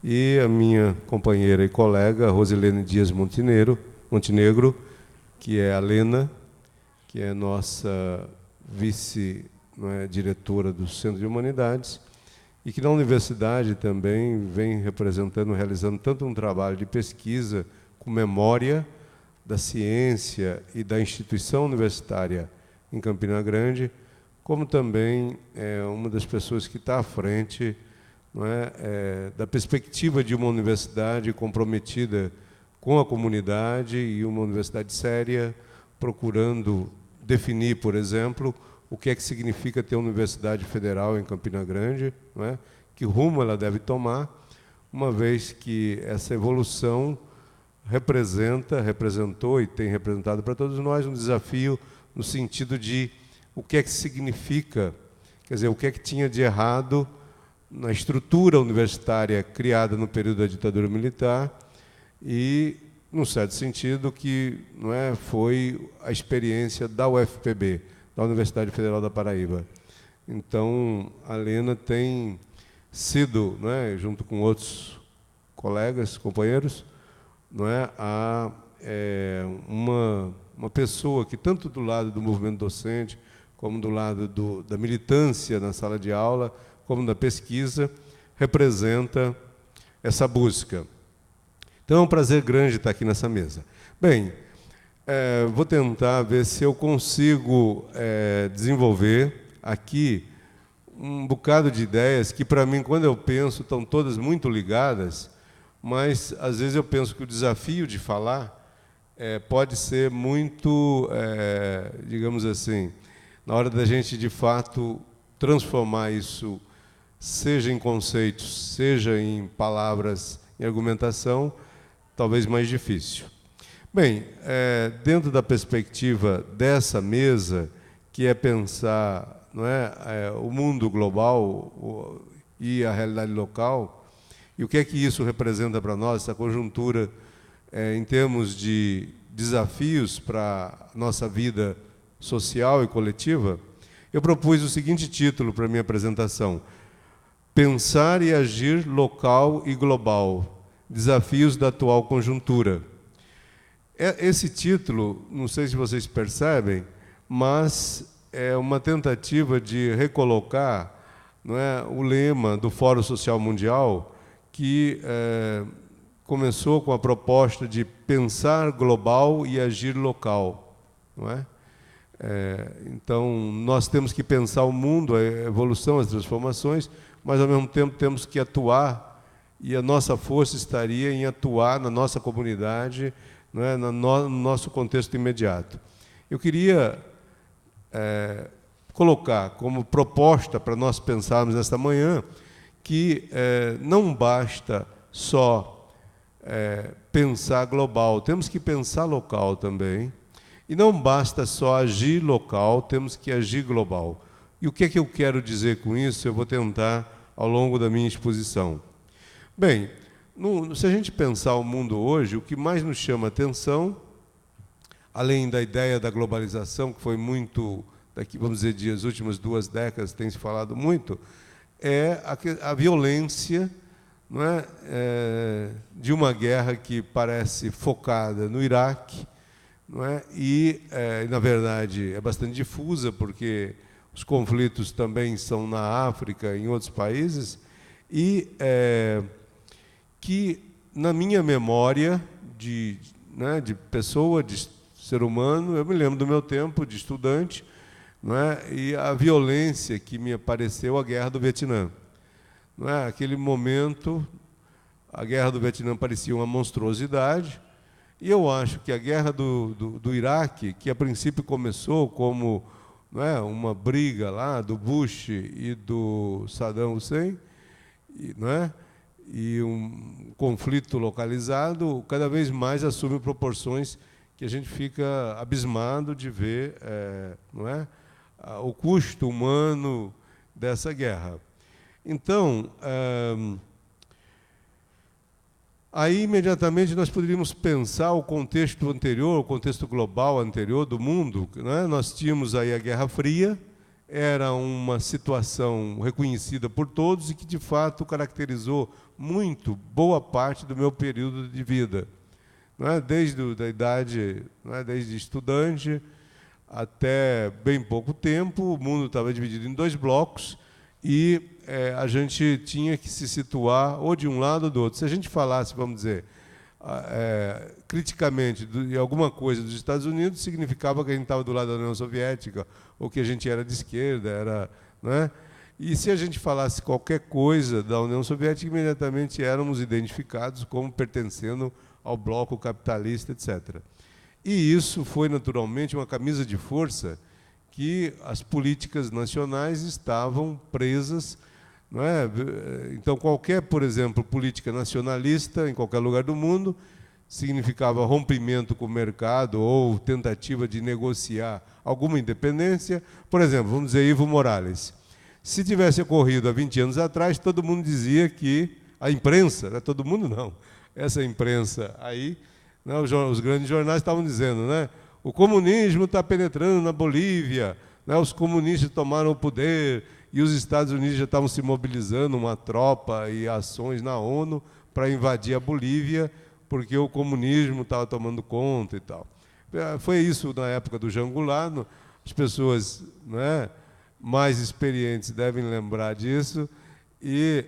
e a minha companheira e colega, Rosilene Dias Montenegro, que é a Lena, que é nossa vice-diretora do Centro de Humanidades, e que na universidade também vem realizando tanto um trabalho de pesquisa com memória da ciência e da instituição universitária em Campina Grande, como também é uma das pessoas que está à frente da perspectiva de uma universidade comprometida com a comunidade e uma universidade séria, procurando definir, por exemplo, o que é que significa ter uma universidade federal em Campina Grande, que rumo ela deve tomar, uma vez que essa evolução representou e tem representado para todos nós um desafio no sentido de o que é que significa, quer dizer, o que é que tinha de errado na estrutura universitária criada no período da ditadura militar e, num certo sentido, que foi a experiência da UFPB, da Universidade Federal da Paraíba. Então, a Lena tem sido, junto com outros colegas, companheiros, uma pessoa que, tanto do lado do movimento docente, como do lado da militância na sala de aula, como da pesquisa, representa essa busca. Então, é um prazer grande estar aqui nessa mesa. Bem, vou tentar ver se eu consigo desenvolver aqui um bocado de ideias que, para mim, quando eu penso, estão todas muito ligadas, mas, às vezes, eu penso que o desafio de falar pode ser muito, digamos assim, na hora da gente, de fato, transformar isso, seja em conceitos, seja em palavras, em argumentação, talvez mais difícil. Bem, dentro da perspectiva dessa mesa, que é pensar o mundo global e a realidade local, e o que é que isso representa para nós, essa conjuntura, em termos de desafios para a nossa vida social e coletiva, eu propus o seguinte título para a minha apresentação: Pensar e agir local e global, desafios da atual conjuntura. Esse título, não sei se vocês percebem, mas é uma tentativa de recolocar o lema do Fórum Social Mundial, que começou com a proposta de pensar global e agir local. Então, nós temos que pensar o mundo, a evolução, as transformações, mas, ao mesmo tempo, temos que atuar, e a nossa força estaria em atuar na nossa comunidade, no nosso contexto imediato. Eu queria colocar como proposta para nós pensarmos nesta manhã que não basta só pensar global, temos que pensar local também, e não basta só agir local, temos que agir global. E o que é que eu quero dizer com isso? Eu vou tentar ao longo da minha exposição. Bem, se a gente pensar o mundo hoje, o que mais nos chama atenção, além da ideia da globalização, que foi muito, vamos dizer, das últimas 2 décadas tem se falado muito, é a violência de uma guerra que parece focada no Iraque, e, na verdade, é bastante difusa, porque os conflitos também são na África, em outros países, e que, na minha memória de pessoa, de ser humano, eu me lembro do meu tempo de estudante, e a violência que me apareceu, a Guerra do Vietnã. Aquele momento, a Guerra do Vietnã parecia uma monstruosidade, e eu acho que a Guerra do Iraque, que a princípio começou como uma briga lá do Bush e do Saddam Hussein, e um conflito localizado, cada vez mais assume proporções que a gente fica abismado de ver o custo humano dessa guerra. Então, aí, imediatamente, nós poderíamos pensar o contexto anterior, o contexto global anterior do mundo. Nós tínhamos aí a Guerra Fria, era uma situação reconhecida por todos e que, de fato, caracterizou muito boa parte do meu período de vida. Não é? Desde da idade, não é? Desde estudante até bem pouco tempo, o mundo estava dividido em 2 blocos e a gente tinha que se situar ou de um lado ou do outro. Se a gente falasse, vamos dizer, criticamente de alguma coisa dos Estados Unidos, significava que a gente estava do lado da União Soviética ou que a gente era de esquerda, era, não é? E se a gente falasse qualquer coisa da União Soviética, imediatamente éramos identificados como pertencendo ao bloco capitalista, etc. E isso foi, naturalmente, uma camisa de força que as políticas nacionais estavam presas. Não é? Então, qualquer, por exemplo, política nacionalista em qualquer lugar do mundo significava rompimento com o mercado ou tentativa de negociar alguma independência. Por exemplo, vamos dizer, Evo Morales. Se tivesse ocorrido há 20 anos atrás, todo mundo dizia que a imprensa, não é todo mundo não, essa imprensa aí, né, os grandes jornais estavam dizendo, né, o comunismo está penetrando na Bolívia, né, os comunistas tomaram o poder e os Estados Unidos já estavam se mobilizando, uma tropa e ações na ONU para invadir a Bolívia, porque o comunismo estava tomando conta e tal. Foi isso na época do Jango Goulart, as pessoas, né, mais experientes devem lembrar disso, e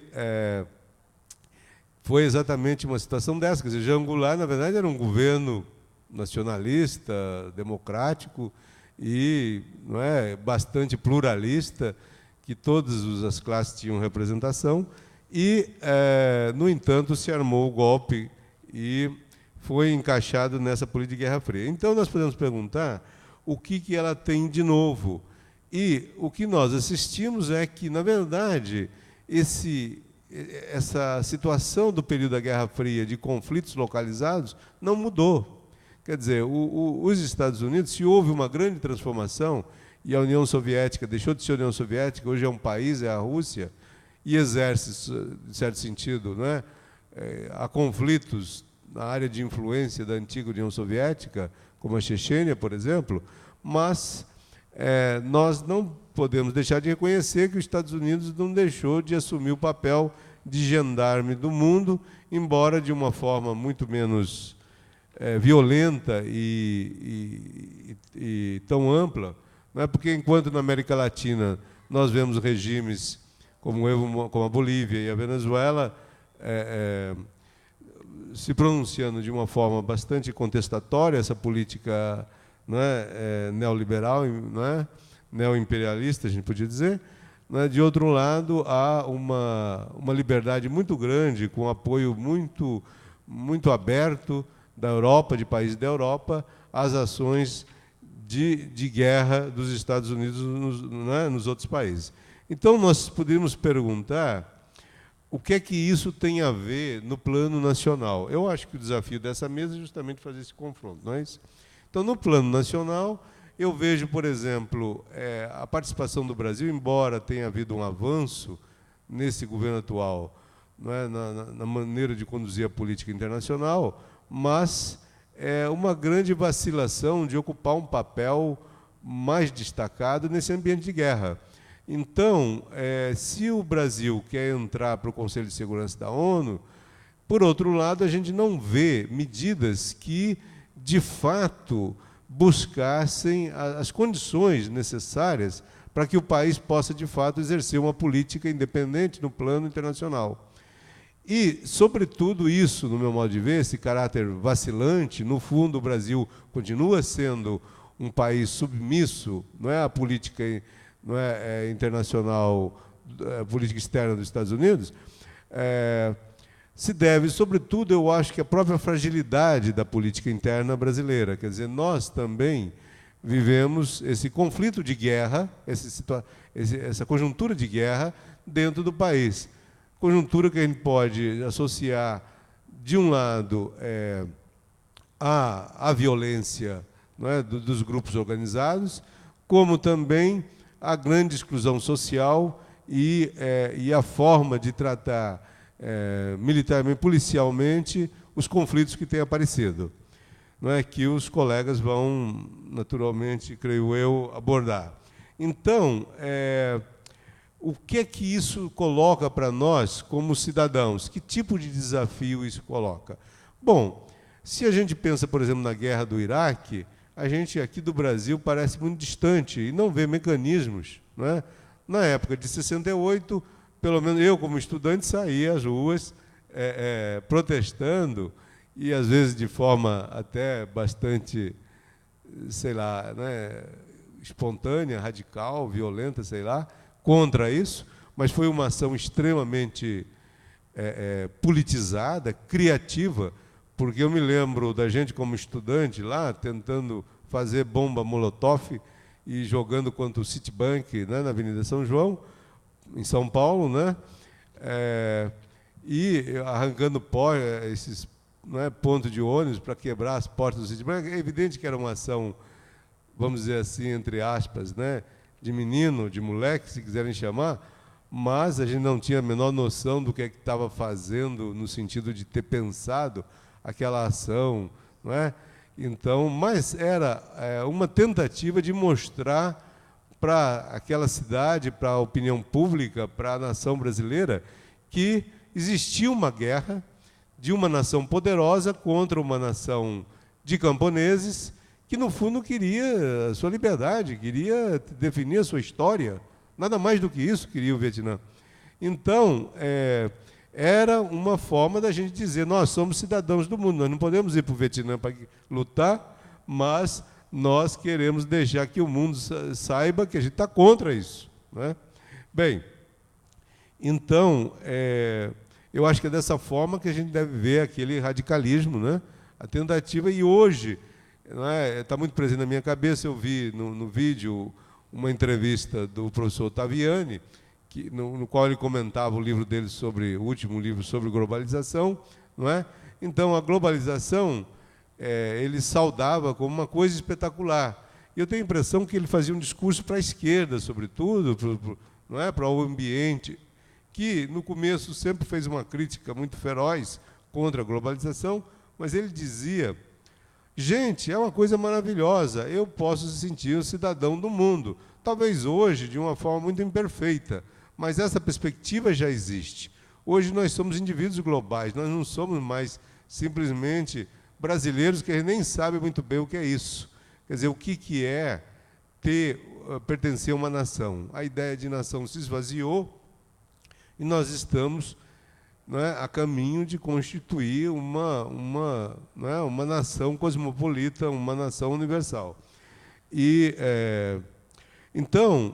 foi exatamente uma situação dessa. Quer dizer, Jango Goulart, na verdade, era um governo nacionalista, democrático e, não é, bastante pluralista, que todas as classes tinham representação, e, no entanto, se armou o golpe e foi encaixado nessa política de Guerra Fria. Então, nós podemos perguntar o que ela tem de novo. E o que nós assistimos é que, na verdade, essa situação do período da Guerra Fria, de conflitos localizados, não mudou. Quer dizer, os Estados Unidos, se houve uma grande transformação, e a União Soviética deixou de ser a União Soviética, hoje é um país, é a Rússia, e exerce, de certo sentido, não é? Há conflitos na área de influência da antiga União Soviética, como a Chechênia, por exemplo, mas nós não podemos deixar de reconhecer que os Estados Unidos não deixou de assumir o papel de gendarme do mundo, embora de uma forma muito menos violenta e tão ampla, não é? Porque enquanto na América Latina nós vemos regimes como a Bolívia e a Venezuela se pronunciando de uma forma bastante contestatória essa política, não é, neoliberal, não é, neoimperialista, a gente podia dizer. Não é? De outro lado, há uma liberdade muito grande, com apoio muito aberto da Europa, de países da Europa, às ações de guerra dos Estados Unidos nos outros países. Então, nós poderíamos perguntar o que é que isso tem a ver no plano nacional. Eu acho que o desafio dessa mesa é justamente fazer esse confronto, não é isso? Então, no plano nacional, eu vejo, por exemplo, a participação do Brasil, embora tenha havido um avanço nesse governo atual, não é, na maneira de conduzir a política internacional, mas uma grande vacilação de ocupar um papel mais destacado nesse ambiente de guerra. Então, se o Brasil quer entrar para o Conselho de Segurança da ONU, por outro lado, a gente não vê medidas que, de fato, buscassem as condições necessárias para que o país possa, de fato, exercer uma política independente no plano internacional. E, sobretudo, isso, no meu modo de ver, esse caráter vacilante, no fundo, o Brasil continua sendo um país submisso, não é, à política internacional, a política externa dos Estados Unidos, se deve, sobretudo, eu acho que a própria fragilidade da política interna brasileira. Quer dizer, nós também vivemos esse conflito de guerra, essa conjuntura de guerra dentro do país. Conjuntura que a gente pode associar, de um lado, à violência, não é, dos grupos organizados, como também a grande exclusão social e a forma de tratar militarmente, policialmente, os conflitos que têm aparecido. Não é que os colegas vão, naturalmente, creio eu, abordar. Então, o que é que isso coloca para nós como cidadãos? Que tipo de desafio isso coloca? Bom, se a gente pensa, por exemplo, na guerra do Iraque, a gente aqui do Brasil parece muito distante e não vê mecanismos, não é? Na época de 68, pelo menos eu, como estudante, saía às ruas protestando, e às vezes de forma até bastante, sei lá, né, espontânea, radical, violenta, sei lá, contra isso, mas foi uma ação extremamente politizada, criativa, porque eu me lembro da gente como estudante lá, tentando fazer bomba molotov e jogando contra o Citibank, né, na Avenida São João, em São Paulo, né, e arrancando pó, esses, né, pontos de ônibus para quebrar as portas do Citibank. É evidente que era uma ação, vamos dizer assim, entre aspas, né, de menino, de moleque, se quiserem chamar, mas a gente não tinha a menor noção do que é que estava fazendo, no sentido de ter pensado aquela ação, não é? Então, mas era uma tentativa de mostrar para aquela cidade, para a opinião pública, para a nação brasileira, que existia uma guerra de uma nação poderosa contra uma nação de camponeses que, no fundo, queria a sua liberdade, queria definir a sua história. Nada mais do que isso queria o Vietnã. Então, era uma forma da gente dizer, nós somos cidadãos do mundo, nós não podemos ir para o Vietnã para lutar, mas nós queremos deixar que o mundo saiba que a gente está contra isso, né? Bem, então, eu acho que é dessa forma que a gente deve ver aquele radicalismo, né? A tentativa, e hoje, está muito presente na minha cabeça, eu vi no vídeo uma entrevista do professor Ottaviani, no qual ele comentava o livro dele o último livro sobre globalização, não é? Então, a globalização, ele saudava como uma coisa espetacular. E eu tenho a impressão que ele fazia um discurso para a esquerda, sobretudo, não é? Para o ambiente, que no começo sempre fez uma crítica muito feroz contra a globalização, mas ele dizia, gente, é uma coisa maravilhosa, eu posso se sentir um cidadão do mundo, talvez hoje de uma forma muito imperfeita, mas essa perspectiva já existe. Hoje nós somos indivíduos globais, nós não somos mais simplesmente brasileiros que a gente nem sabe muito bem o que é isso. Quer dizer, o que é pertencer a uma nação. A ideia de nação se esvaziou e nós estamos, não é, a caminho de constituir uma nação cosmopolita, uma nação universal. E, então,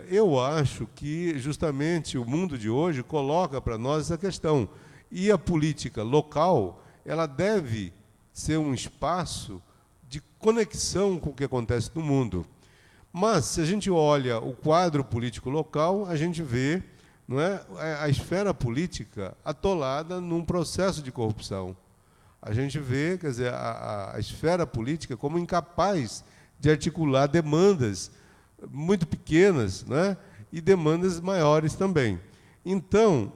eu acho que, justamente, o mundo de hoje coloca para nós essa questão. E a política local, ela deve ser um espaço de conexão com o que acontece no mundo. Mas, se a gente olha o quadro político local, a gente vê, não é, a esfera política atolada num processo de corrupção. A gente vê, quer dizer, a esfera política como incapaz de articular demandas muito pequenas, né, e demandas maiores também. Então,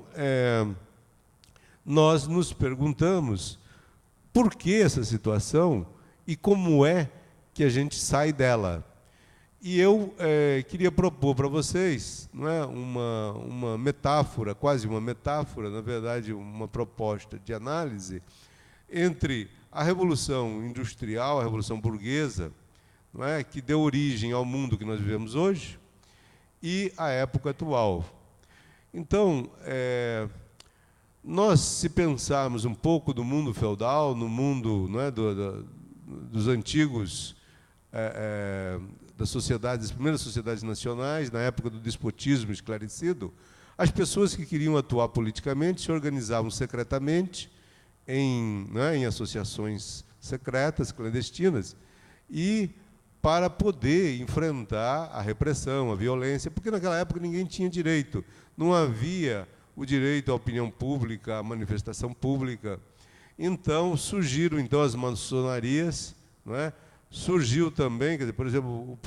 nós nos perguntamos por que essa situação e como é que a gente sai dela. E eu queria propor para vocês, não é, uma metáfora, quase uma metáfora, na verdade, uma proposta de análise entre a Revolução Industrial, a Revolução Burguesa, não é, que deu origem ao mundo que nós vivemos hoje, e a época atual. Então, nós, se pensarmos um pouco do mundo feudal, no mundo, não é, dos antigos, das sociedades, das primeiras sociedades nacionais, na época do despotismo esclarecido, as pessoas que queriam atuar politicamente se organizavam secretamente em associações secretas, clandestinas, e para poder enfrentar a repressão, a violência, porque naquela época ninguém tinha direito, não havia o direito à opinião pública, à manifestação pública. Então, surgiram as maçonarias, não é? Surgiu também, quer dizer, por exemplo,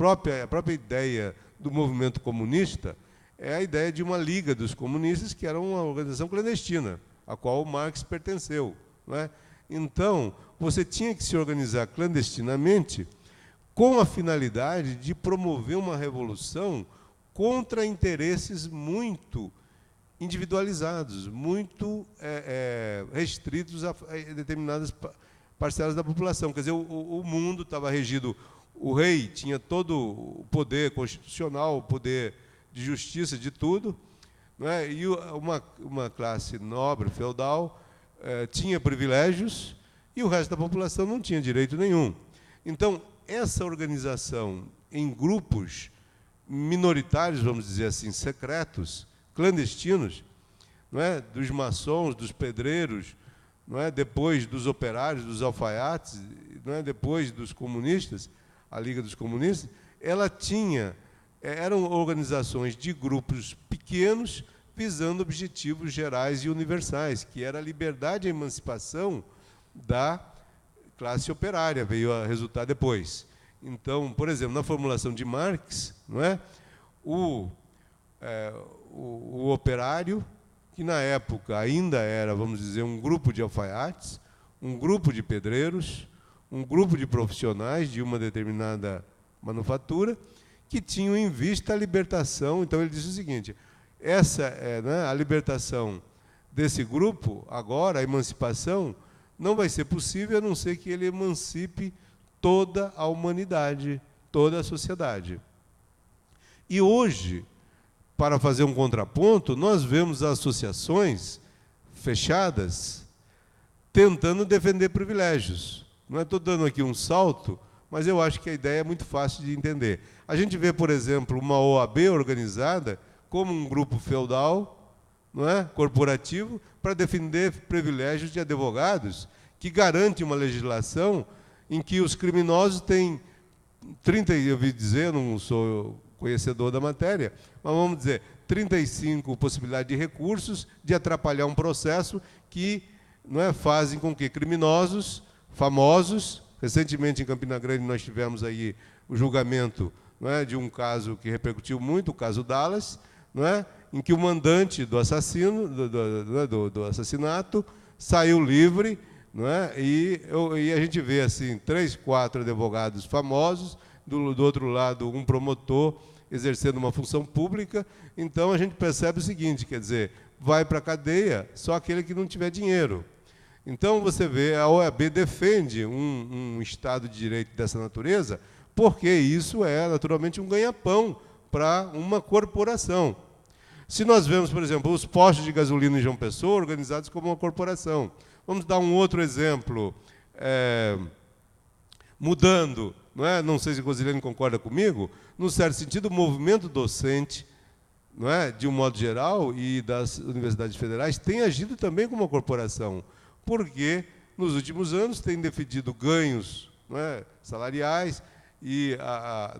a própria ideia do movimento comunista é a ideia de uma liga dos comunistas, que era uma organização clandestina, a qual o Marx pertenceu, não é? Então, você tinha que se organizar clandestinamente com a finalidade de promover uma revolução contra interesses muito individualizados, muito restritos a determinadas parcelas da população. Quer dizer, o mundo estava regido, o rei tinha todo o poder constitucional, o poder de justiça, de tudo, não é? E uma classe nobre, feudal, tinha privilégios e o resto da população não tinha direito nenhum. Então, essa organização em grupos minoritários, vamos dizer assim, secretos, clandestinos, não é? Dos maçons, dos pedreiros, não é? Depois dos operários, dos alfaiates, não é? Depois dos comunistas, a Liga dos Comunistas, eram organizações de grupos pequenos visando objetivos gerais e universais, que era a liberdade e a emancipação da classe operária, veio a resultar depois. Então, por exemplo, na formulação de Marx, não é? O operário, que na época ainda era, vamos dizer, um grupo de alfaiates, um grupo de pedreiros, um grupo de profissionais de uma determinada manufatura, que tinham em vista a libertação. Então, ele disse o seguinte, né, a libertação desse grupo, agora, a emancipação, não vai ser possível a não ser que ele emancipe toda a humanidade, toda a sociedade. E hoje, para fazer um contraponto, nós vemos associações fechadas tentando defender privilégios. Não estou dando aqui um salto, mas eu acho que a ideia é muito fácil de entender. A gente vê, por exemplo, uma OAB organizada como um grupo feudal, não é? Corporativo, para defender privilégios de advogados, que garante uma legislação em que os criminosos têm 30, eu ouvi dizer, não sou conhecedor da matéria, mas vamos dizer, 35 possibilidades de recursos de atrapalhar um processo que, não é, fazem com que criminosos famosos, recentemente em Campina Grande nós tivemos aí o julgamento, não é, de um caso que repercutiu muito, o caso Dallas, não é, em que o mandante do assassinato saiu livre, não é, e a gente vê assim 3, 4 advogados famosos, do outro lado um promotor exercendo uma função pública. Então a gente percebe o seguinte, quer dizer, vai para a cadeia só aquele que não tiver dinheiro. Então você vê, a OAB defende um Estado de Direito dessa natureza, porque isso é naturalmente um ganha-pão para uma corporação. Se nós vemos, por exemplo, os postos de gasolina em João Pessoa organizados como uma corporação. Vamos dar um outro exemplo, mudando, não é? Não sei se o Rosilene concorda comigo, num certo sentido, o movimento docente, não é? De um modo geral, e das universidades federais, tem agido também como uma corporação, porque nos últimos anos tem defendido ganhos, não é? Salariais e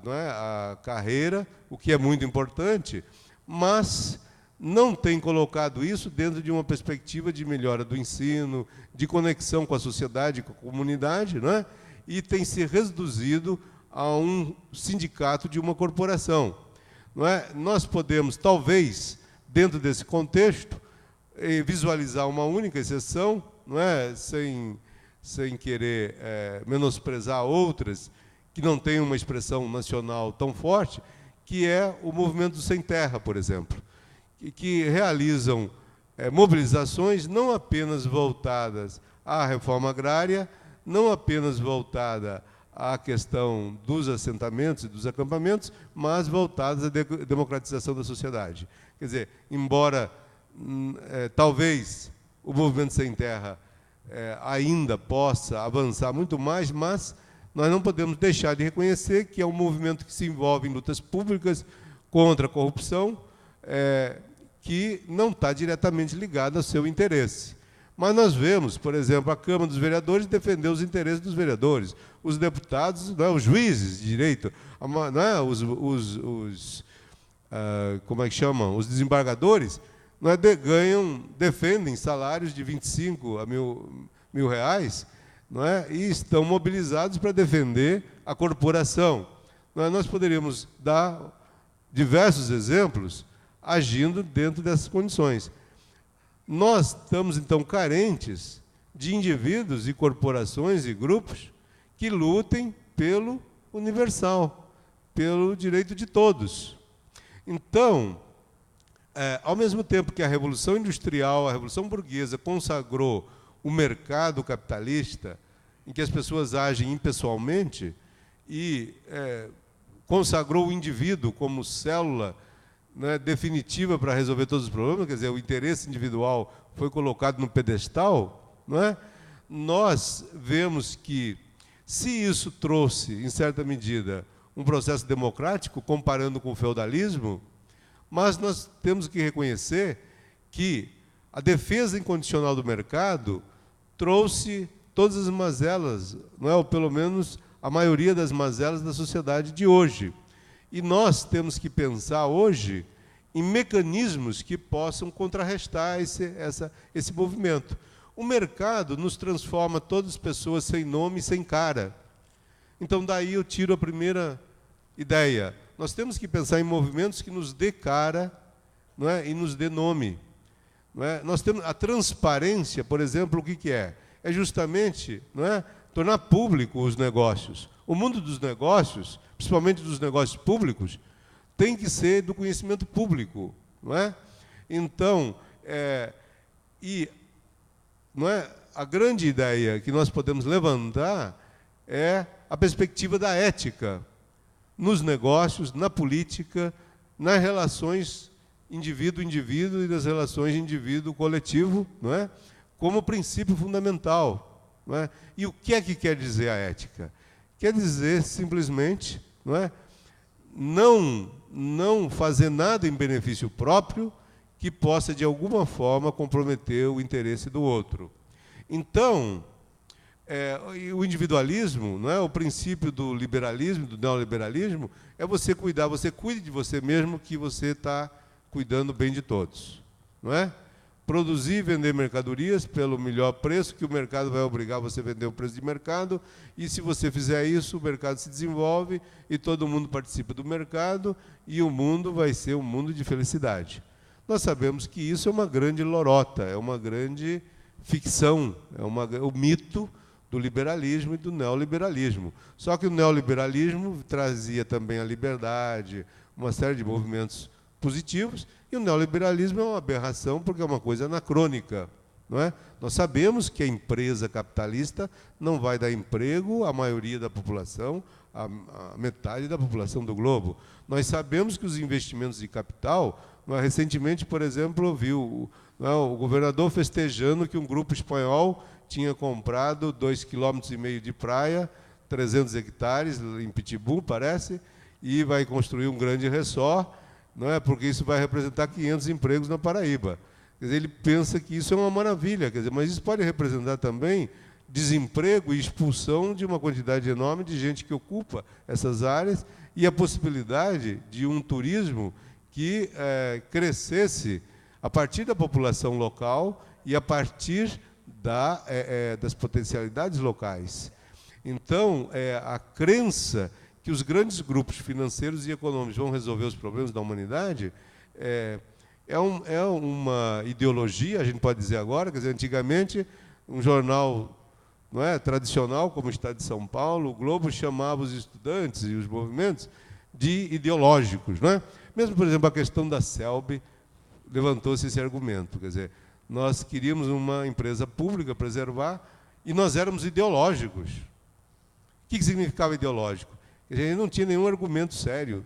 não é? A carreira, o que é muito importante, mas não tem colocado isso dentro de uma perspectiva de melhora do ensino, de conexão com a sociedade, com a comunidade, não é? E tem se reduzido a um sindicato de uma corporação. Não é? Nós podemos, talvez, dentro desse contexto, visualizar uma única exceção, não é? Sem querer menosprezar outras que não têm uma expressão nacional tão forte, que é o movimento Sem Terra, por exemplo, que realizam mobilizações não apenas voltadas à reforma agrária, não apenas voltada à questão dos assentamentos e dos acampamentos, mas voltadas à democratização da sociedade. Quer dizer, embora talvez o movimento Sem Terra ainda possa avançar muito mais, mas nós não podemos deixar de reconhecer que é um movimento que se envolve em lutas públicas contra a corrupção, que não está diretamente ligado ao seu interesse. Mas nós vemos, por exemplo, a Câmara dos Vereadores defender os interesses dos vereadores, os deputados, não é, os juízes de direito, não é, como é que chamam? Os desembargadores, não é, defendem salários de 25 a mil reais, não é, e estão mobilizados para defender a corporação. Nós poderíamos dar diversos exemplos agindo dentro dessas condições. Nós estamos, então, carentes de indivíduos e corporações e grupos que lutem pelo universal, pelo direito de todos. Então, ao mesmo tempo que a Revolução Industrial, a Revolução Burguesa consagrou o mercado capitalista, em que as pessoas agem impessoalmente, e consagrou o indivíduo como célula, né, definitiva para resolver todos os problemas, quer dizer, o interesse individual foi colocado no pedestal, não é? Nós vemos que, se isso trouxe, em certa medida, um processo democrático, comparando com o feudalismo, mas nós temos que reconhecer que a defesa incondicional do mercado trouxe todas as mazelas, não é? Ou pelo menos a maioria das mazelas da sociedade de hoje. E nós temos que pensar hoje em mecanismos que possam contrarrestar esse movimento. O mercado nos transforma todas pessoas sem nome e sem cara. Então, daí eu tiro a primeira ideia. Nós temos que pensar em movimentos que nos dê cara, não é? E nos dê nome. Não é? Nós temos a transparência, por exemplo, o que é? É justamente, não é, tornar público os negócios. O mundo dos negócios, principalmente dos negócios públicos, tem que ser do conhecimento público, não é? Então, não é, a grande ideia que nós podemos levantar é a perspectiva da ética nos negócios, na política, nas relações indivíduo-indivíduo e das relações indivíduo-coletivo, não é? Como princípio fundamental, não é? E o que é que quer dizer a ética? Quer dizer, simplesmente, não é? Não fazer nada em benefício próprio que possa, de alguma forma, comprometer o interesse do outro. Então, o individualismo, não é, o princípio do liberalismo, do neoliberalismo, é você cuidar, você cuide de você mesmo, que você está cuidando bem de todos, não é? Produzir e vender mercadorias pelo melhor preço, que o mercado vai obrigar você a vender o preço de mercado, e se você fizer isso, o mercado se desenvolve e todo mundo participa do mercado, e o mundo vai ser um mundo de felicidade. Nós sabemos que isso é uma grande lorota, é uma grande ficção, o mito do liberalismo e do neoliberalismo. Só que o neoliberalismo trazia também a liberdade, uma série de movimentos positivos, e o neoliberalismo é uma aberração porque é uma coisa anacrônica, não é? Nós sabemos que a empresa capitalista não vai dar emprego à maioria da população, à metade da população do globo. Nós sabemos que os investimentos de capital, recentemente, por exemplo, eu vi o governador festejando que um grupo espanhol tinha comprado 2,5 km de praia, 300 hectares, em Pitbull, parece, e vai construir um grande resort, não é? Porque isso vai representar 500 empregos na Paraíba. Quer dizer, ele pensa que isso é uma maravilha, quer dizer, mas isso pode representar também desemprego e expulsão de uma quantidade enorme de gente que ocupa essas áreas e a possibilidade de um turismo que crescesse a partir da população local e a partir das potencialidades locais. Então, a crença que os grandes grupos financeiros e econômicos vão resolver os problemas da humanidade é uma ideologia, a gente pode dizer agora, quer dizer, antigamente, um jornal, não é, tradicional, como o Estado de São Paulo, o Globo chamava os estudantes e os movimentos de ideológicos, não é? Mesmo, por exemplo, a questão da CELB, levantou-se esse argumento, quer dizer, nós queríamos uma empresa pública preservar e nós éramos ideológicos. O que significava ideológico? A gente não tinha nenhum argumento sério,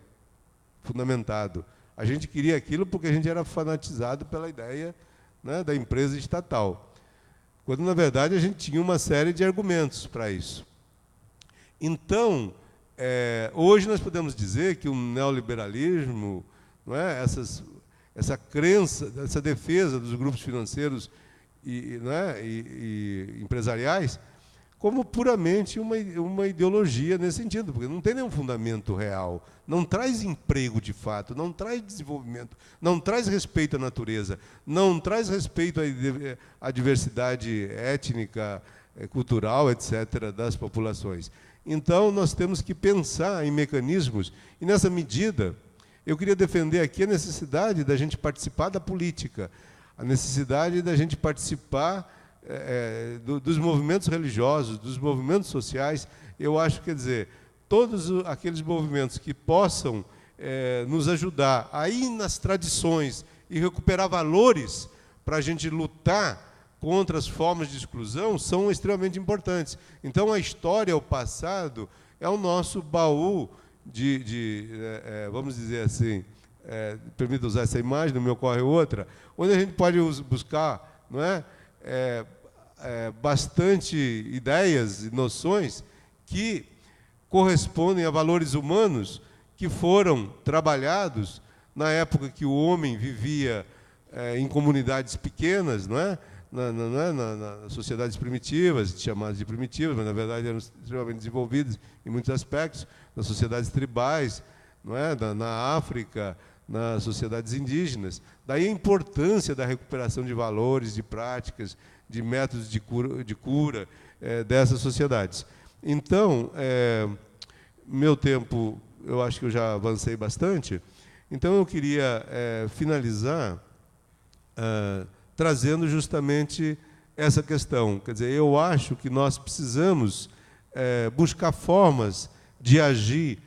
fundamentado. A gente queria aquilo porque a gente era fanatizado pela ideia, né, da empresa estatal. Quando, na verdade, a gente tinha uma série de argumentos para isso. Então, hoje nós podemos dizer que o neoliberalismo, não é, essa crença, essa defesa dos grupos financeiros e empresariais, como puramente uma ideologia nesse sentido, porque não tem nenhum fundamento real, não traz emprego de fato, não traz desenvolvimento, não traz respeito à natureza, não traz respeito à diversidade étnica, cultural, etc., das populações. Então, nós temos que pensar em mecanismos, e nessa medida, eu queria defender aqui a necessidade da gente participar da política, a necessidade da gente participar dos movimentos religiosos, dos movimentos sociais. Eu acho, quer dizer, todos aqueles movimentos que possam nos ajudar a ir nas tradições e recuperar valores para a gente lutar contra as formas de exclusão são extremamente importantes. Então, a história, o passado, é o nosso baú vamos dizer assim, permita usar essa imagem, não me ocorre outra, onde a gente pode buscar, não é, bastante ideias e noções que correspondem a valores humanos que foram trabalhados na época que o homem vivia em comunidades pequenas, não é? Nas sociedades primitivas, chamadas de primitivas, mas na verdade eram extremamente desenvolvidas em muitos aspectos, nas sociedades tribais, não é? Na África, nas sociedades indígenas. Daí a importância da recuperação de valores, de práticas, de métodos de cura dessas sociedades. Então, meu tempo, eu acho que eu já avancei bastante, então eu queria finalizar trazendo justamente essa questão. Quer dizer, eu acho que nós precisamos buscar formas de agir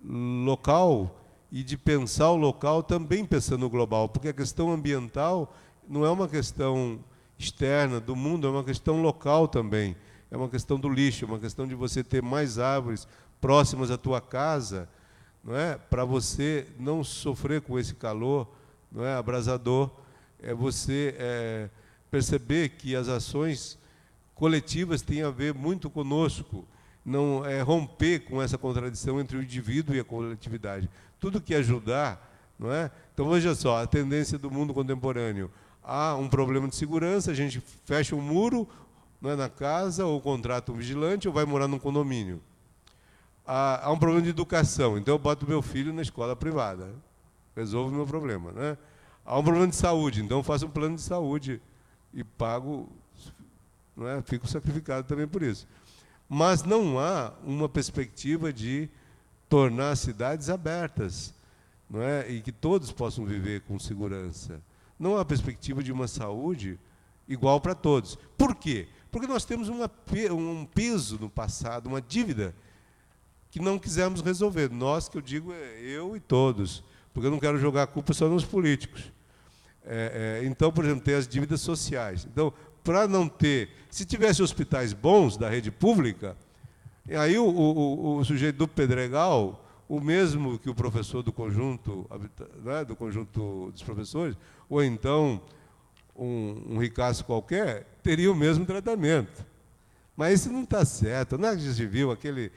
local e de pensar o local também pensando no global, porque a questão ambiental não é uma questão externa do mundo, é uma questão local também. É uma questão do lixo, é uma questão de você ter mais árvores próximas à tua casa, não é? Para você não sofrer com esse calor, não é, abrasador. É você perceber que as ações coletivas têm a ver muito conosco, não é romper com essa contradição entre o indivíduo e a coletividade. Tudo que ajudar, não é? Então, veja só, a tendência do mundo contemporâneo. Há um problema de segurança, a gente fecha um muro, não é, na casa, ou contrata um vigilante, ou vai morar num condomínio. Há um problema de educação, então eu boto meu filho na escola privada. Resolvo o meu problema, né? Há um problema de saúde, então eu faço um plano de saúde e pago, não é? Fico sacrificado também por isso. Mas não há uma perspectiva de tornar as cidades abertas, não é? E que todos possam viver com segurança. Não há perspectiva de uma saúde igual para todos. Por quê? Porque nós temos um peso no passado, uma dívida que não quisemos resolver. Nós, que eu digo, eu e todos, porque eu não quero jogar a culpa só nos políticos. Então, por exemplo, tem as dívidas sociais. Então, para não ter... Se tivesse hospitais bons da rede pública, aí o sujeito do Pedregal, o mesmo que o professor do conjunto, né, do conjunto dos professores, ou então um ricaço qualquer, teria o mesmo tratamento. Mas isso não está certo. Não é que a gente viu aquele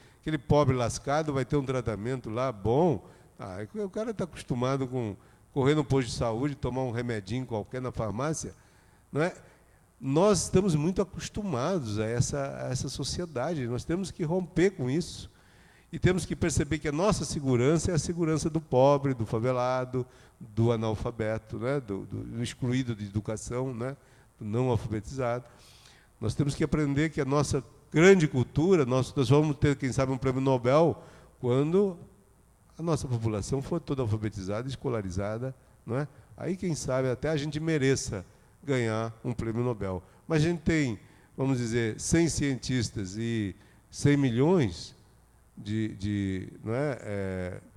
pobre lascado vai ter um tratamento lá bom. O cara está acostumado com correr no posto de saúde, tomar um remedinho qualquer na farmácia. Não é? Nós estamos muito acostumados a essa sociedade. Nós temos que romper com isso. E temos que perceber que a nossa segurança é a segurança do pobre, do favelado, do analfabeto, né? do excluído de educação, né? Do não alfabetizado. Nós temos que aprender que a nossa grande cultura, nós vamos ter, quem sabe, um prêmio Nobel quando a nossa população for toda alfabetizada, escolarizada, não é? Aí, quem sabe, até a gente mereça ganhar um prêmio Nobel. Mas a gente tem, vamos dizer, 100 cientistas e 100 milhões de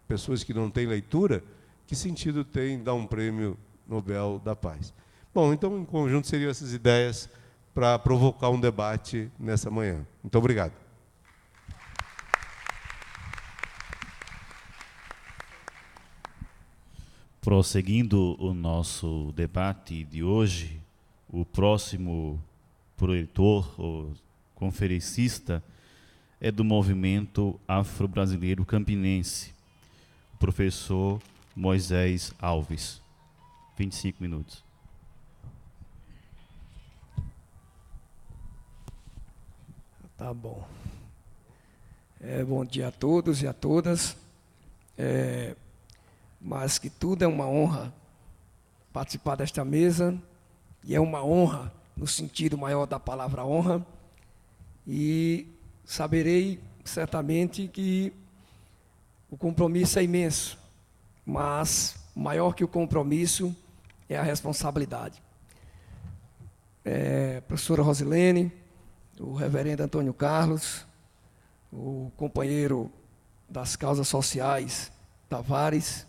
pessoas que não têm leitura, que sentido tem dar um prêmio Nobel da Paz? Bom, então, em conjunto, seriam essas ideias para provocar um debate nessa manhã. Muito obrigado. Prosseguindo o nosso debate de hoje, o próximo proreitor ou conferencista é do movimento afro-brasileiro campinense, o professor Moisés Alves. 25 minutos. Tá bom. Bom dia a todos e a todas. Mas que tudo é uma honra participar desta mesa, e é uma honra no sentido maior da palavra honra, e saberei certamente que o compromisso é imenso, mas maior que o compromisso é a responsabilidade. Professora Rosilene, o reverendo Antônio Carlos, o companheiro das causas sociais, Tavares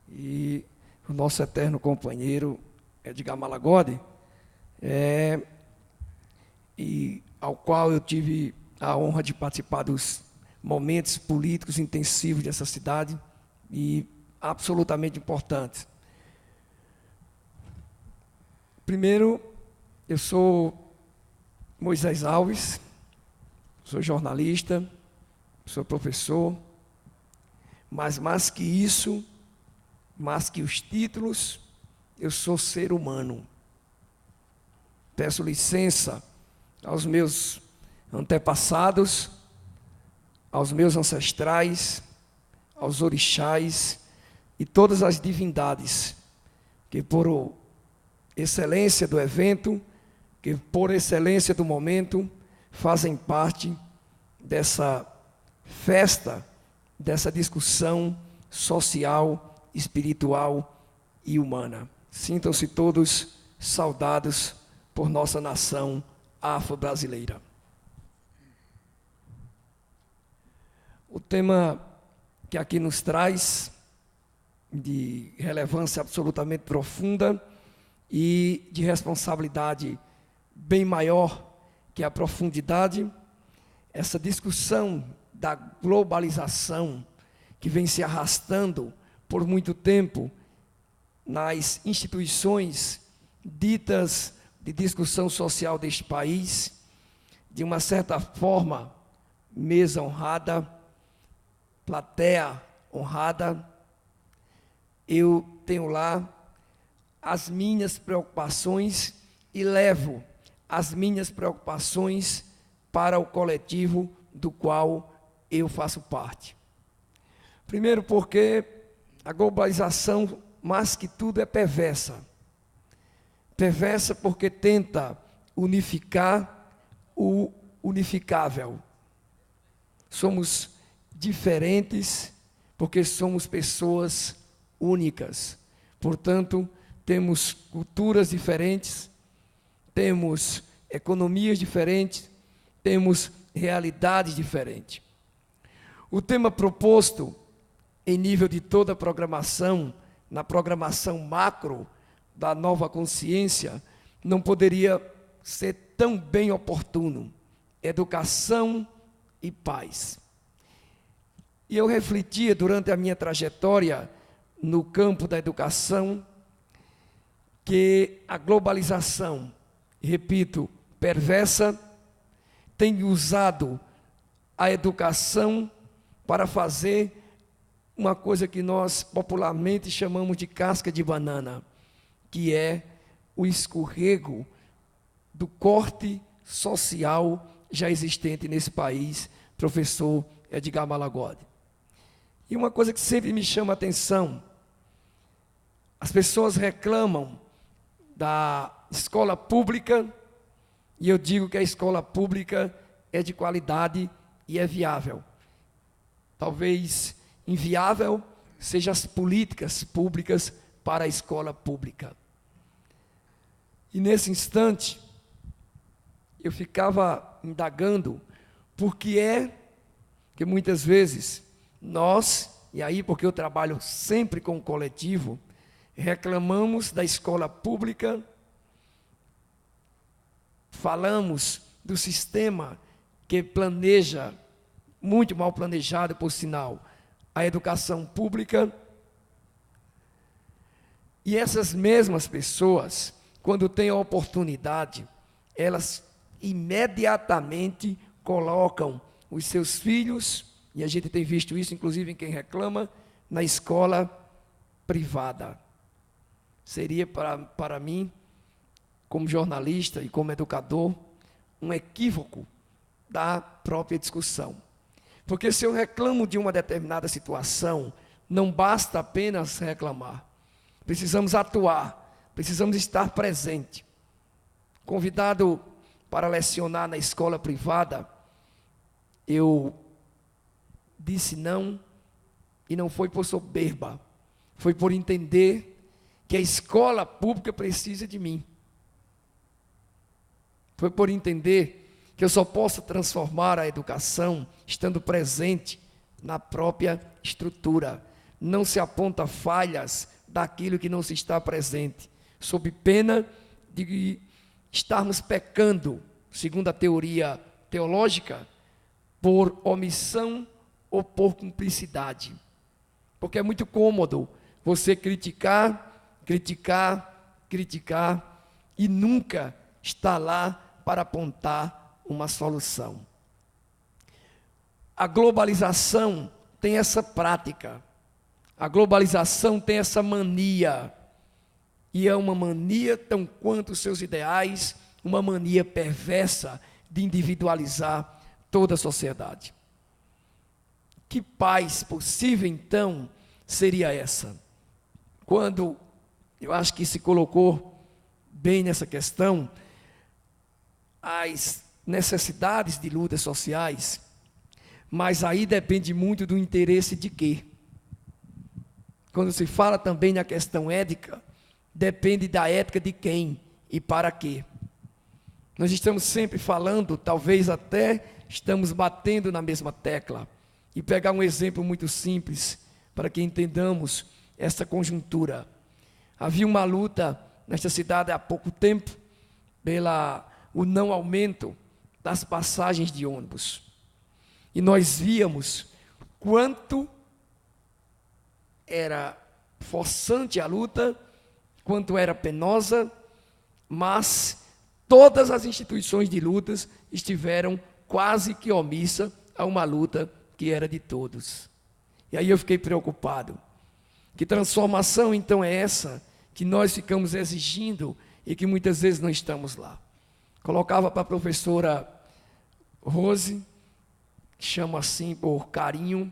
e o nosso eterno companheiro Edgar Malagodi, e ao qual eu tive a honra de participar dos momentos políticos intensivos dessa cidade e absolutamente importantes. Primeiro, eu sou Moisés Alves, sou jornalista, sou professor, mas mais que isso, mais que os títulos, eu sou ser humano. Peço licença aos meus antepassados, aos meus ancestrais, aos orixás e todas as divindades que por excelência do evento, que por excelência do momento, fazem parte dessa festa, dessa discussão social, espiritual e humana. Sintam-se todos saudados por nossa nação afro-brasileira. O tema que aqui nos traz, de relevância absolutamente profunda e de responsabilidade bem maior que a profundidade, essa discussão da globalização que vem se arrastando por muito tempo nas instituições ditas de discussão social deste país, de uma certa forma, mesa honrada, plateia honrada, eu tenho lá as minhas preocupações e levo as minhas preocupações para o coletivo do qual eu faço parte. Primeiro porque a globalização, mais que tudo, é perversa. Perversa porque tenta unificar o unificável. Somos diferentes porque somos pessoas únicas. Portanto, temos culturas diferentes, temos economias diferentes, temos realidades diferentes. O tema proposto em nível de toda a programação, na programação macro da nova consciência, não poderia ser tão bem oportuno: educação e paz. E eu refletia durante a minha trajetória no campo da educação que a globalização, repito, perversa, tem usado a educação para fazer uma coisa que nós popularmente chamamos de casca de banana, que é o escorrego do corte social já existente nesse país, professor Edgar Malagodi. E uma coisa que sempre me chama a atenção, as pessoas reclamam da escola pública, e eu digo que a escola pública é de qualidade e é viável. Talvez inviável sejam as políticas públicas para a escola pública. E nesse instante, eu ficava indagando por que é que muitas vezes nós, e aí porque eu trabalho sempre com o coletivo, reclamamos da escola pública, falamos do sistema que planeja, muito mal planejado por sinal, a educação pública, e essas mesmas pessoas, quando têm a oportunidade, elas imediatamente colocam os seus filhos, e a gente tem visto isso, inclusive em quem reclama, na escola privada. Seria para mim, como jornalista e como educador, um equívoco da própria discussão. Porque se eu reclamo de uma determinada situação, não basta apenas reclamar. Precisamos atuar, precisamos estar presente. Convidado para lecionar na escola privada, eu disse não, e não foi por soberba, foi por entender que a escola pública precisa de mim. Foi por entender que eu só posso transformar a educação estando presente na própria estrutura, não se aponta falhas daquilo que não se está presente, sob pena de estarmos pecando, segundo a teoria teológica, por omissão ou por cumplicidade. Porque é muito cômodo você criticar e nunca estar lá para apontar uma solução. A globalização tem essa prática. A globalização tem essa mania. E é uma mania, tão quanto os seus ideais, uma mania perversa de individualizar toda a sociedade. Que paz possível, então, seria essa? Quando, eu acho que se colocou bem nessa questão, as necessidades de lutas sociais, mas aí depende muito do interesse de quê? Quando se fala também na questão ética, depende da ética de quem e para quê. Nós estamos sempre falando, talvez até estamos batendo na mesma tecla. E pegar um exemplo muito simples, para que entendamos essa conjuntura. Havia uma luta nesta cidade há pouco tempo, o não aumento das passagens de ônibus. E nós víamos quanto era forçante a luta, quanto era penosa, mas todas as instituições de lutas estiveram quase que omissas a uma luta que era de todos. E aí eu fiquei preocupado. Que transformação então é essa que nós ficamos exigindo e que muitas vezes não estamos lá? Colocava para a professora Rose, que chama assim por carinho,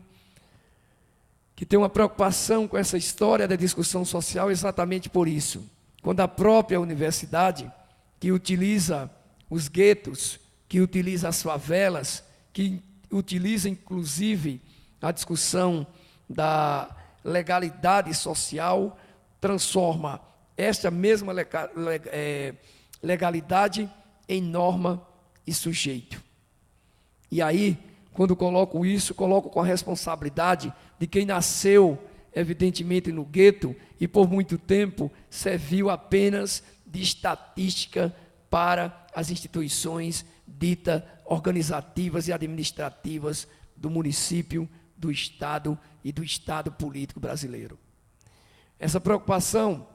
que tem uma preocupação com essa história da discussão social exatamente por isso. Quando a própria universidade, que utiliza os guetos, que utiliza as favelas, que utiliza inclusive a discussão da legalidade social, transforma esta mesma legalidade em norma e sujeito. E aí, quando coloco isso, coloco com a responsabilidade de quem nasceu, evidentemente, no gueto e por muito tempo serviu apenas de estatística para as instituições ditas organizativas e administrativas do município, do Estado e do Estado político brasileiro. Essa preocupação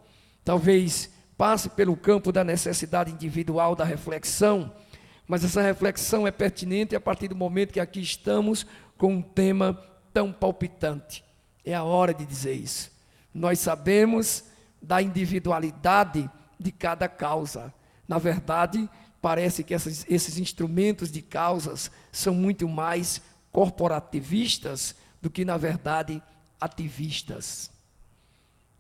talvez passe pelo campo da necessidade individual da reflexão, mas essa reflexão é pertinente a partir do momento que aqui estamos com um tema tão palpitante. É a hora de dizer isso. Nós sabemos da individualidade de cada causa. Na verdade, parece que esses instrumentos de causas são muito mais corporativistas do que, na verdade, ativistas.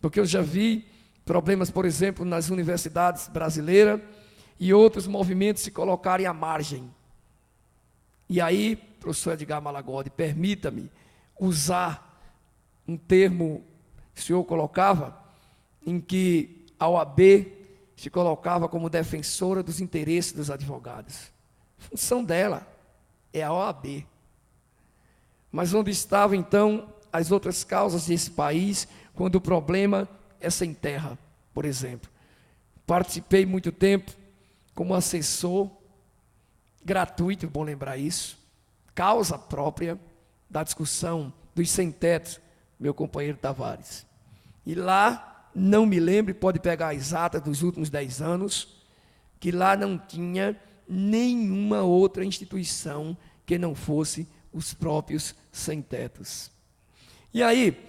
Porque eu já vi problemas, por exemplo, nas universidades brasileiras e outros movimentos se colocarem à margem. E aí, professor Edgar Malagodi, permita-me usar um termo que o senhor colocava, em que a OAB se colocava como defensora dos interesses dos advogados. A função dela é a OAB. Mas onde estavam, então, as outras causas desse país, quando o problema é sem terra, por exemplo? Participei muito tempo como assessor gratuito, é bom lembrar isso, causa própria da discussão dos sem-tetos, meu companheiro Tavares. E lá, não me lembro, pode pegar as atas dos últimos 10 anos, que lá não tinha nenhuma outra instituição que não fosse os próprios sem-tetos. E aí,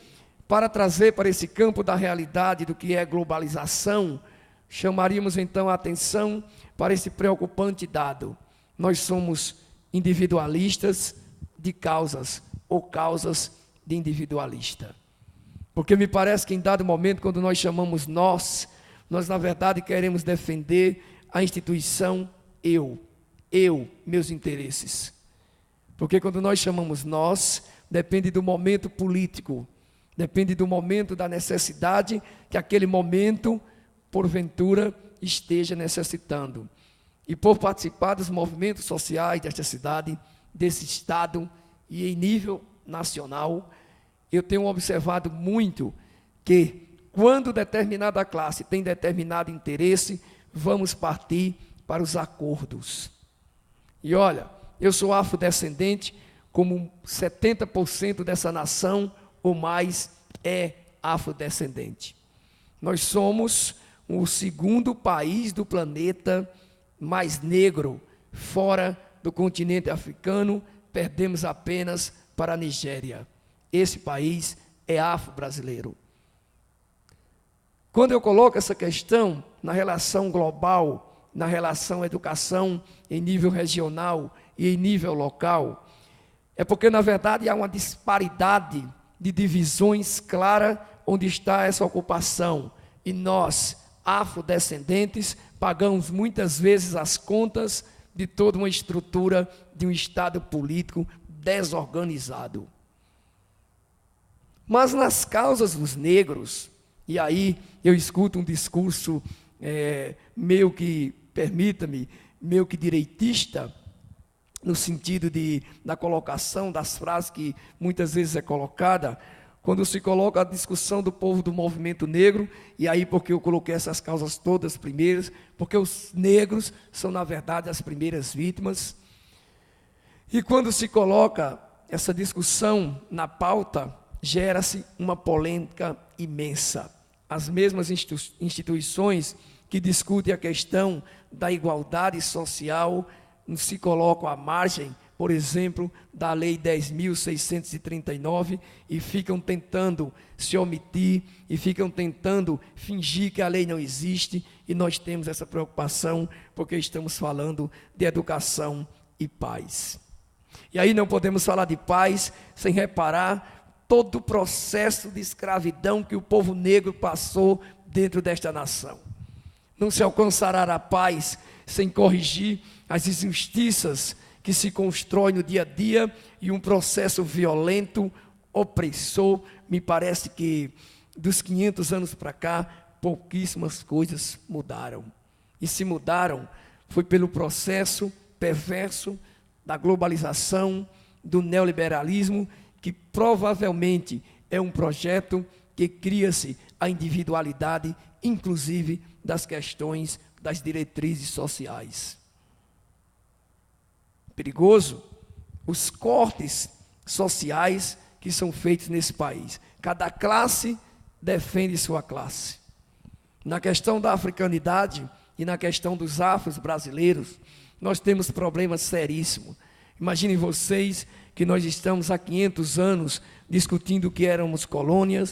para trazer para esse campo da realidade do que é globalização, chamaríamos então a atenção para esse preocupante dado. Nós somos individualistas de causas, ou causas de individualista. Porque me parece que em dado momento, quando nós chamamos nós na verdade queremos defender a instituição eu, meus interesses. Porque quando nós chamamos nós, depende do momento político, depende do momento da necessidade que aquele momento, porventura, esteja necessitando. E por participar dos movimentos sociais desta cidade, desse estado e em nível nacional, eu tenho observado muito que, quando determinada classe tem determinado interesse, vamos partir para os acordos. E olha, eu sou afrodescendente, como 70% dessa nação ou mais é afrodescendente. Nós somos o segundo país do planeta mais negro, fora do continente africano, perdemos apenas para a Nigéria. Esse país é afro-brasileiro. Quando eu coloco essa questão na relação global, na relação educação em nível regional e em nível local, é porque, na verdade, há uma disparidade de divisões clara onde está essa ocupação. E nós, afrodescendentes, pagamos muitas vezes as contas de toda uma estrutura de um Estado político desorganizado. Mas nas causas dos negros, e aí eu escuto um discurso meio que, permita-me, meio que direitista, no sentido da colocação das frases que muitas vezes é colocada, quando se coloca a discussão do povo do movimento negro, e aí porque eu coloquei essas causas todas primeiras, porque os negros são, na verdade, as primeiras vítimas. E quando se coloca essa discussão na pauta, gera-se uma polêmica imensa. As mesmas instituições que discutem a questão da igualdade social se colocam à margem, por exemplo, da Lei 10.639 e ficam tentando se omitir e ficam tentando fingir que a lei não existe, e nós temos essa preocupação porque estamos falando de educação e paz. E aí não podemos falar de paz sem reparar todo o processo de escravidão que o povo negro passou dentro desta nação. Não se alcançará a paz sem corrigir as injustiças que se constroem no dia a dia e um processo violento, opressor. Me parece que dos 500 anos para cá, pouquíssimas coisas mudaram. E se mudaram, foi pelo processo perverso da globalização, do neoliberalismo, que provavelmente é um projeto que cria-se a individualidade, inclusive das questões das diretrizes sociais. Perigoso os cortes sociais que são feitos nesse país. Cada classe defende sua classe. Na questão da africanidade e na questão dos afros brasileiros, nós temos problemas seríssimos. Imaginem vocês que nós estamos há 500 anos discutindo o que éramos colônia,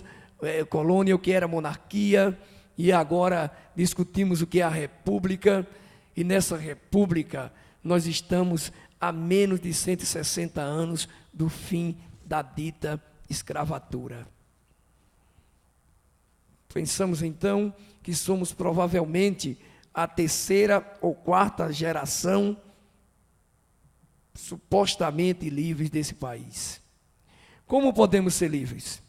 o que era monarquia, e agora discutimos o que é a república, e nessa república nós estamos a menos de 160 anos do fim da dita escravatura. Pensamos então que somos provavelmente a terceira ou quarta geração supostamente livres desse país. Como podemos ser livres?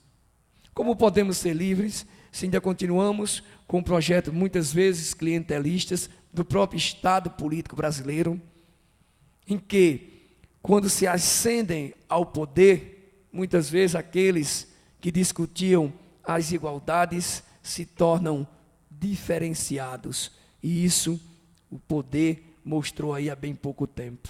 Como podemos ser livres se ainda continuamos com projetos muitas vezes clientelistas do próprio Estado político brasileiro, em que, quando se ascendem ao poder, muitas vezes aqueles que discutiam as igualdades se tornam diferenciados. E isso o poder mostrou aí há bem pouco tempo.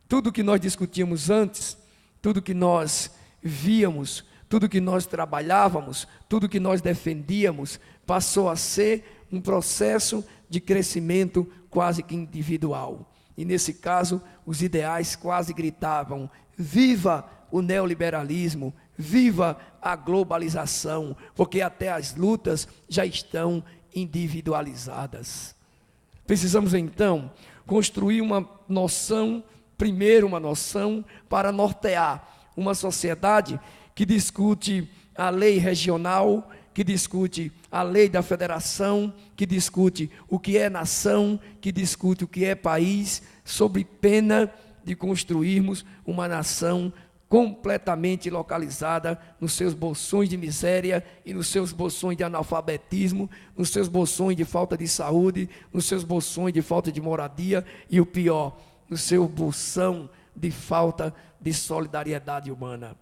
Tudo que nós discutíamos antes, tudo que nós víamos, tudo que nós trabalhávamos, tudo que nós defendíamos, passou a ser um processo de crescimento quase que individual. E nesse caso, os ideais quase gritavam: viva o neoliberalismo, viva a globalização, porque até as lutas já estão individualizadas. Precisamos então construir uma noção, primeiro uma noção para nortear uma sociedade que discute a lei regional, que discute a lei da federação, que discute o que é nação, que discute o que é país, sob pena de construirmos uma nação completamente localizada nos seus bolsões de miséria e nos seus bolsões de analfabetismo, nos seus bolsões de falta de saúde, nos seus bolsões de falta de moradia e, o pior, no seu bolsão de falta de solidariedade humana.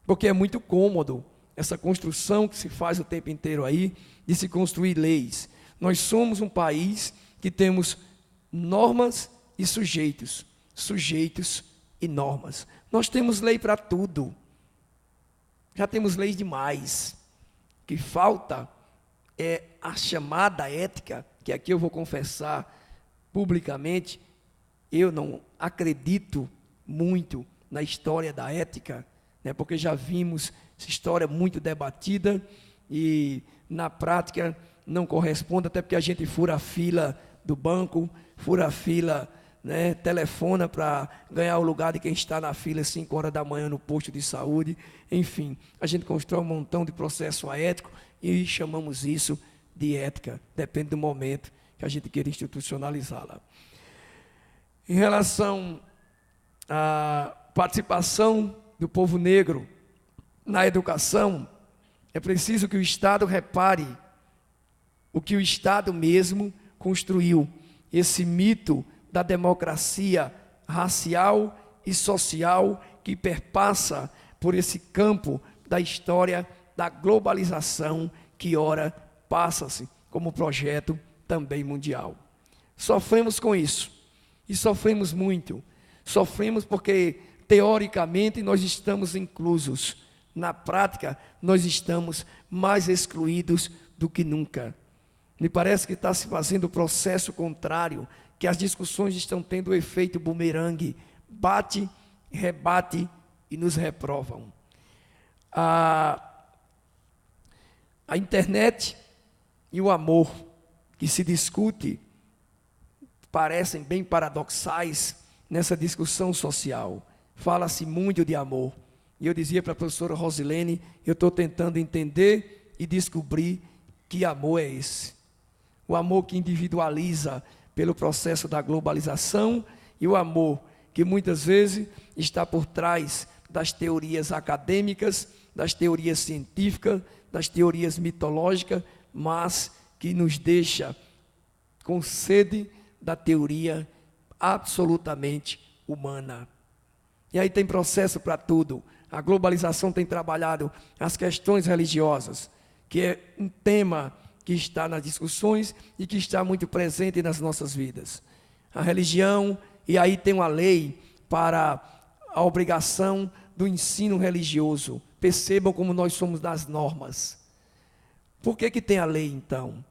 porque é muito cômodo essa construção que se faz o tempo inteiro aí, de se construir leis. Nós somos um país que temos normas e sujeitos, sujeitos e normas. Nós temos lei para tudo. Já temos leis demais. O que falta é a chamada ética, que aqui eu vou confessar publicamente, eu não acredito muito na história da ética, né, porque já vimos essa história muito debatida e na prática não corresponde, até porque a gente fura a fila do banco, fura a fila, né, telefona para ganhar o lugar de quem está na fila às 5 horas da manhã no posto de saúde. Enfim, a gente constrói um montão de processo ético e chamamos isso de ética, depende do momento que a gente queira institucionalizá-la. Em relação à participação do povo negro na educação, é preciso que o Estado repare o que o Estado mesmo construiu, esse mito da democracia racial e social que perpassa por esse campo da história da globalização que ora passa-se como projeto também mundial. Sofremos com isso, e sofremos muito. Sofremos porque, teoricamente, nós estamos inclusos. Na prática, nós estamos mais excluídos do que nunca. Me parece que está se fazendo o processo contrário, que as discussões estão tendo o efeito bumerangue, bate, rebate e nos reprovam. A internet e o amor que se discute parecem bem paradoxais nessa discussão social. Fala-se muito de amor. E eu dizia para a professora Rosilene, eu estou tentando entender e descobrir que amor é esse. O amor que individualiza pelo processo da globalização e o amor que muitas vezes está por trás das teorias acadêmicas, das teorias científicas, das teorias mitológicas, mas que nos deixa com sede da teoria absolutamente humana. E aí tem processo para tudo. A globalização tem trabalhado as questões religiosas, que é um tema que está nas discussões e que está muito presente nas nossas vidas. A religião, e aí tem uma lei para a obrigação do ensino religioso. Percebam como nós somos das normas. Por que que tem a lei, então?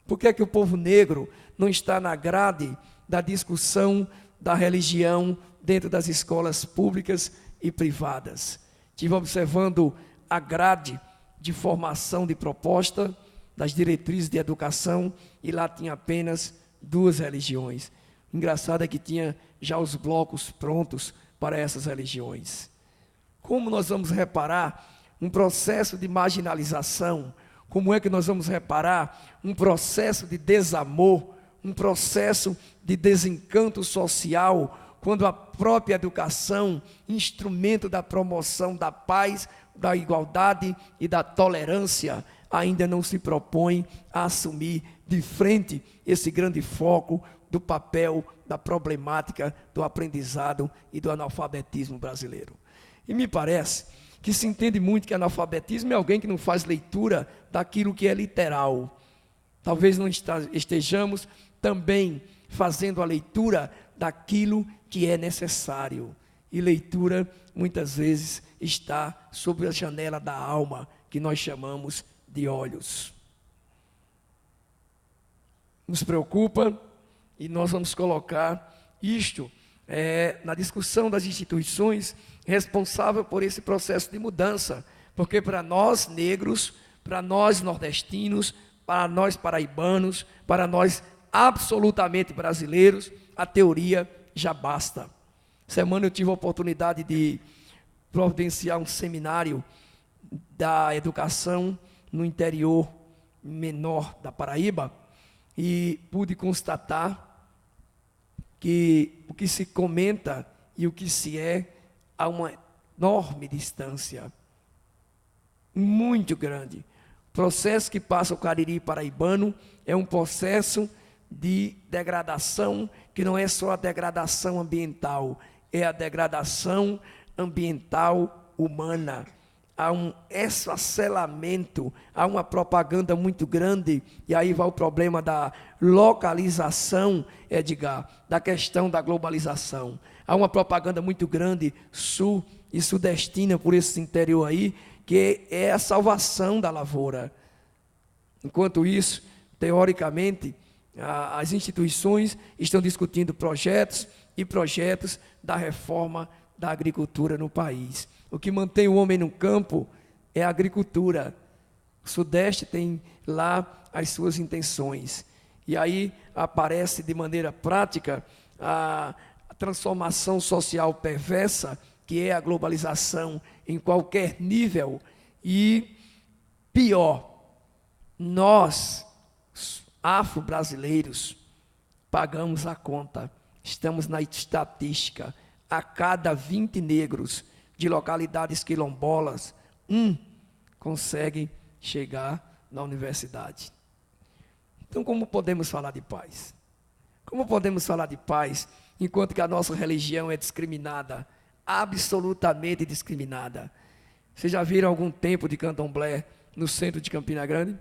Por que que o povo negro não está na grade da discussão da religião dentro das escolas públicas e privadas? Estive observando a grade de formação de proposta das diretrizes de educação e lá tinha apenas 2 religiões. Engraçado é que tinha já os blocos prontos para essas religiões. Como nós vamos reparar um processo de marginalização? Como é que nós vamos reparar um processo de desamor, um processo de desencanto social, quando a própria educação, instrumento da promoção da paz, da igualdade e da tolerância, ainda não se propõe a assumir de frente esse grande foco do papel, da problemática do aprendizado e do analfabetismo brasileiro. E me parece que se entende muito que analfabetismo é alguém que não faz leitura daquilo que é literal. Talvez não estejamos também fazendo a leitura daquilo que é necessário. E leitura, muitas vezes, está sobre a janela da alma, que nós chamamos de olhos. Nos preocupa e nós vamos colocar isto na discussão das instituições responsáveis por esse processo de mudança, porque para nós negros, para nós nordestinos, para nós paraibanos, para nós absolutamente brasileiros, a teoria já basta. Semana eu tive a oportunidade de providenciar um seminário da educação no interior menor da Paraíba e pude constatar que o que se comenta e o que se é há uma enorme distância, muito grande. O processo que passa o Cariri paraibano é um processo de degradação que não é só a degradação ambiental, é a degradação ambiental humana, há um esfacelamento, há uma propaganda muito grande, e aí vai o problema da localização, Edgar, da questão da globalização. Há uma propaganda muito grande, sul e sudestina, por esse interior aí, que é a salvação da lavoura. Enquanto isso, teoricamente, as instituições estão discutindo projetos e projetos da reforma da agricultura no país. O que mantém o homem no campo é a agricultura. O Sudeste tem lá as suas intenções. E aí aparece de maneira prática a transformação social perversa, que é a globalização em qualquer nível. E pior, nós, afro-brasileiros, pagamos a conta. Estamos na estatística. A cada 20 negros de localidades quilombolas, um consegue chegar na universidade. Então, como podemos falar de paz? Como podemos falar de paz enquanto que a nossa religião é discriminada, absolutamente discriminada? Vocês já viram algum templo de candomblé no centro de Campina Grande?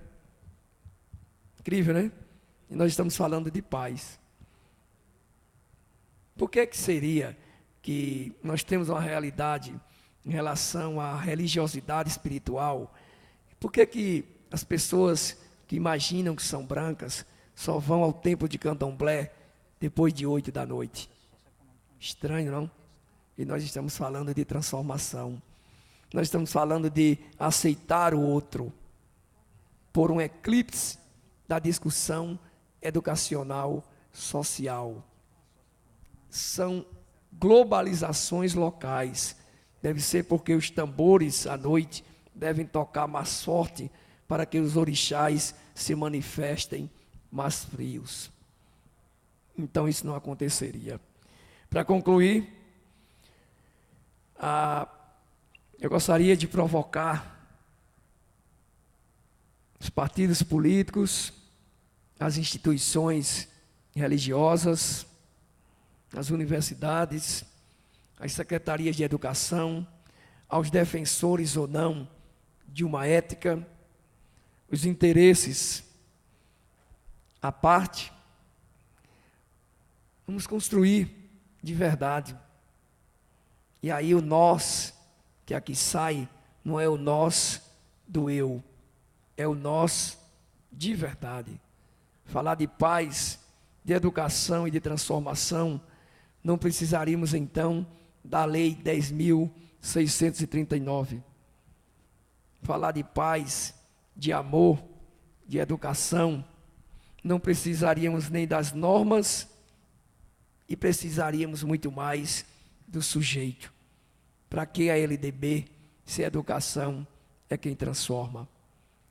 Incrível, né? E nós estamos falando de paz. Por que seria que nós temos uma realidade em relação à religiosidade espiritual? Por que as pessoas que imaginam que são brancas só vão ao templo de candomblé depois de 8 da noite? Estranho, não? E nós estamos falando de transformação. Nós estamos falando de aceitar o outro por um eclipse da discussão educacional, social. São globalizações locais. Deve ser porque os tambores à noite devem tocar mais forte para que os orixás se manifestem mais frios. Então isso não aconteceria. Para concluir, eu gostaria de provocar os partidos políticos, as instituições religiosas, as universidades, as secretarias de educação, aos defensores ou não de uma ética, os interesses à parte. Vamos construir de verdade. E aí o nós que aqui sai não é o nós do eu, é o nós de verdade. Falar de paz, de educação e de transformação, não precisaríamos então da Lei 10.639. Falar de paz, de amor, de educação, não precisaríamos nem das normas e precisaríamos muito mais do sujeito. Para que a LDB, se a educação é quem transforma?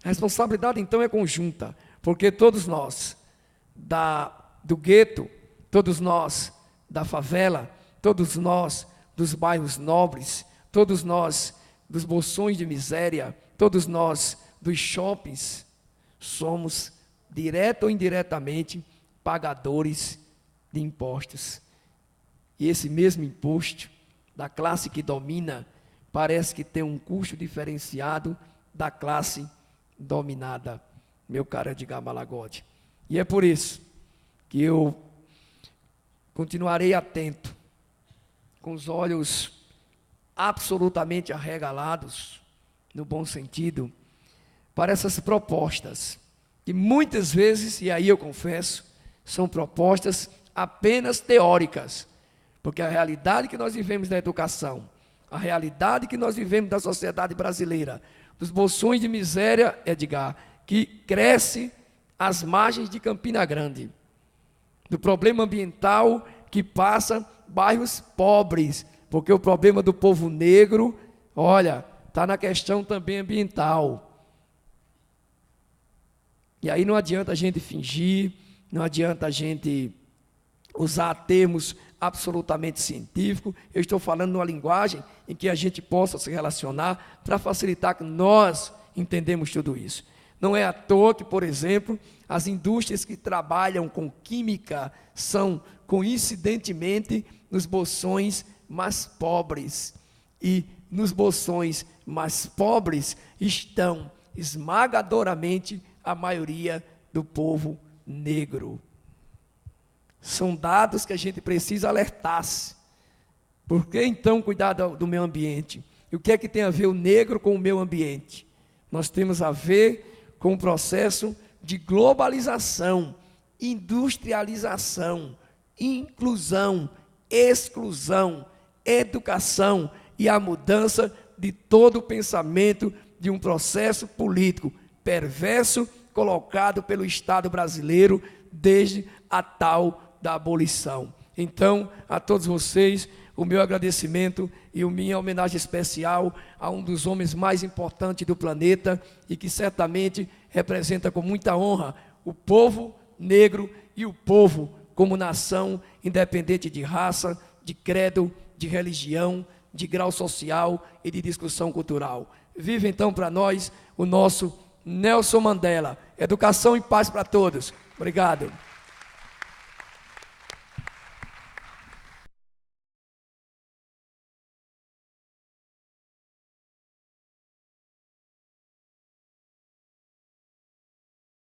A responsabilidade então é conjunta, porque todos nós, do gueto, todos nós da favela, todos nós dos bairros nobres, todos nós dos bolsões de miséria, todos nós dos shoppings, somos, direto ou indiretamente, pagadores de impostos. E esse mesmo imposto, da classe que domina, parece que tem um custo diferenciado da classe dominada, meu caro Edgar Malagodi. E é por isso que eu continuarei atento, com os olhos absolutamente arregalados, no bom sentido, para essas propostas, que muitas vezes, e aí eu confesso, são propostas apenas teóricas, porque a realidade que nós vivemos na educação, a realidade que nós vivemos da sociedade brasileira, dos bolsões de miséria, Edgar, que cresce às margens de Campina Grande, do problema ambiental que passa bairros pobres, porque o problema do povo negro, olha, está na questão também ambiental. E aí não adianta a gente fingir, não adianta a gente usar termos absolutamente científicos. Eu estou falando numa linguagem em que a gente possa se relacionar para facilitar que nós entendemos tudo isso. Não é à toa que, por exemplo, as indústrias que trabalham com química são, coincidentemente, nos bolsões mais pobres. E nos bolsões mais pobres estão esmagadoramente a maioria do povo negro. São dados que a gente precisa alertar-se. Por que então cuidar do meio ambiente? E o que é que tem a ver o negro com o meio ambiente? Nós temos a ver com o processo de globalização, industrialização, inclusão, exclusão, educação e a mudança de todo o pensamento de um processo político perverso colocado pelo Estado brasileiro desde a tal da abolição. Então, a todos vocês, o meu agradecimento e a minha homenagem especial a um dos homens mais importantes do planeta e que certamente representa com muita honra o povo negro e o povo como nação, independente de raça, de credo, de religião, de grau social e de discussão cultural. Vive então para nós o nosso Nelson Mandela. Educação e paz para todos. Obrigado.